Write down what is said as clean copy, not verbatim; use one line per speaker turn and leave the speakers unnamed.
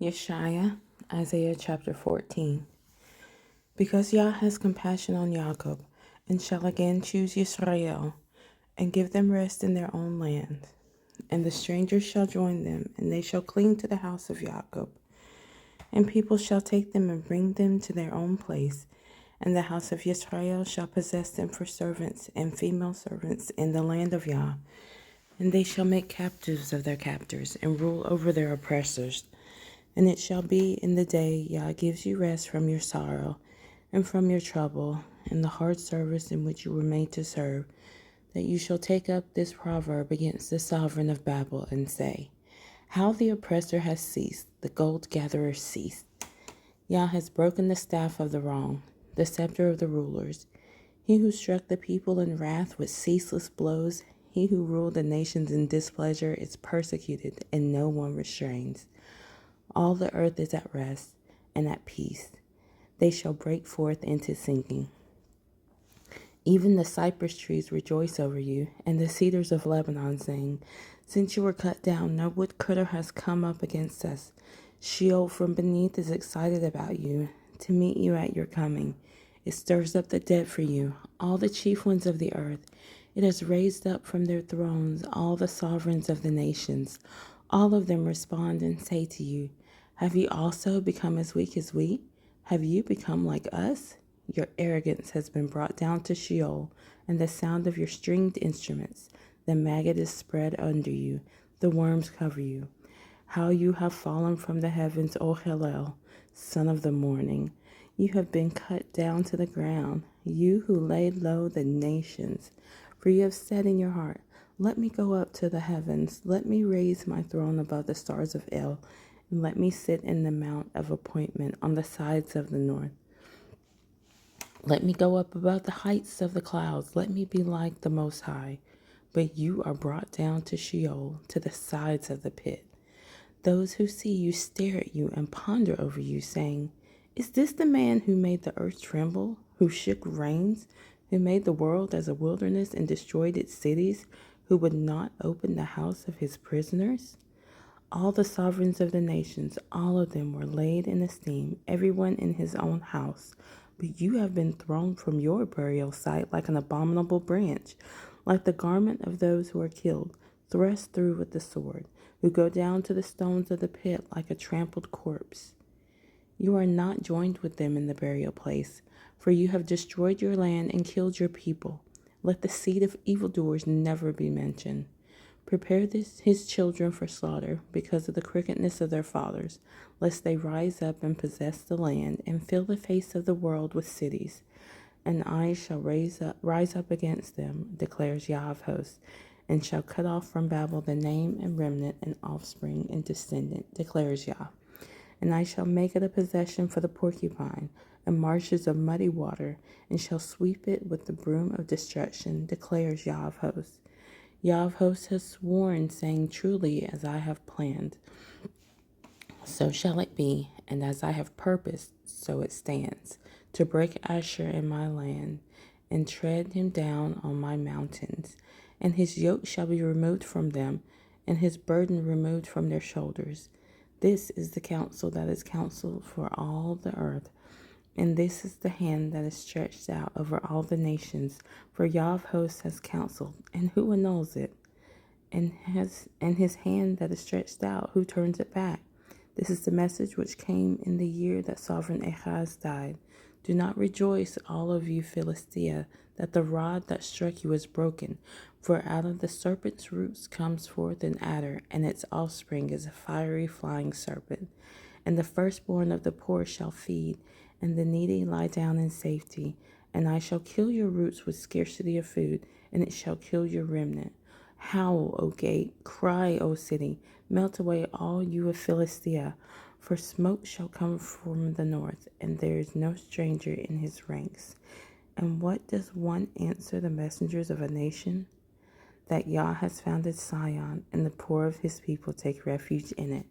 Yeshayah, Isaiah chapter 14. Because Yah has compassion on Jacob, and shall again choose Yisrael, and give them rest in their own land. And the strangers shall join them, and they shall cling to the house of Jacob. And people shall take them and bring them to their own place, and the house of Yisrael shall possess them for servants and female servants in the land of Yah. And they shall make captives of their captors, and rule over their oppressors. And it shall be in the day Yah gives you rest from your sorrow and from your trouble and the hard service in which you were made to serve, that you shall take up this proverb against the sovereign of Babel and say, How the oppressor has ceased, the gold gatherer ceased. Yah has broken the staff of the wrong, the scepter of the rulers. He who struck the people in wrath with ceaseless blows, he who ruled the nations in displeasure is persecuted, and no one restrains. All the earth is at rest and at peace. They shall break forth into singing. Even the cypress trees rejoice over you, and the cedars of Lebanon sing. Since you were cut down, no woodcutter has come up against us. Sheol from beneath is excited about you, to meet you at your coming. It stirs up the dead for you, all the chief ones of the earth. It has raised up from their thrones all the sovereigns of the nations. All of them respond and say to you, Have you also become as weak as we? Have you become like us? Your arrogance has been brought down to Sheol, and the sound of your stringed instruments. The maggot is spread under you, the worms cover you. How you have fallen from the heavens, O Hillel, son of the morning. You have been cut down to the ground, you who laid low the nations. For you have said in your heart, Let me go up to the heavens, let me raise my throne above the stars of El, and let me sit in the mount of appointment on the sides of the north. Let me go up above the heights of the clouds, let me be like the Most High. But you are brought down to Sheol, to the sides of the pit. Those who see you stare at you and ponder over you, saying, Is this the man who made the earth tremble, who shook rains, who made the world as a wilderness and destroyed its cities, who would not open the house of his prisoners? All the sovereigns of the nations, all of them were laid in esteem, everyone in his own house. But you have been thrown from your burial site like an abominable branch, like the garment of those who are killed, thrust through with the sword, who go down to the stones of the pit like a trampled corpse. You are not joined with them in the burial place, for you have destroyed your land and killed your people. Let the seed of evildoers never be mentioned. Prepare his children for slaughter because of the crookedness of their fathers, lest they rise up and possess the land and fill the face of the world with cities. And I shall rise up against them, declares Yah of hosts, and shall cut off from Babel the name and remnant and offspring and descendant, declares Yah. And I shall make it a possession for the porcupine, and marshes of muddy water, and shall sweep it with the broom of destruction, declares Yah of hosts. Yah of hosts has sworn, saying, Truly, as I have planned, so shall it be, and as I have purposed, so it stands, to break Asher in my land, and tread him down on my mountains. And his yoke shall be removed from them, and his burden removed from their shoulders. This is the counsel that is counseled for all the earth, and this is the hand that is stretched out over all the nations. For Yah of hosts has counseled, and who annuls it? And his hand that is stretched out, who turns it back? This is the message which came in the year that sovereign Ahaz died. Do not rejoice, all of you Philistia, that the rod that struck you is broken. For out of the serpent's roots comes forth an adder, and its offspring is a fiery flying serpent. And the firstborn of the poor shall feed, and the needy lie down in safety. And I shall kill your roots with scarcity of food, and it shall kill your remnant. Howl, O gate, cry, O city, melt away all you of Philistia, for smoke shall come from the north, and there is no stranger in his ranks. And what does one answer the messengers of a nation? That Yah has founded Zion, and the poor of his people take refuge in it.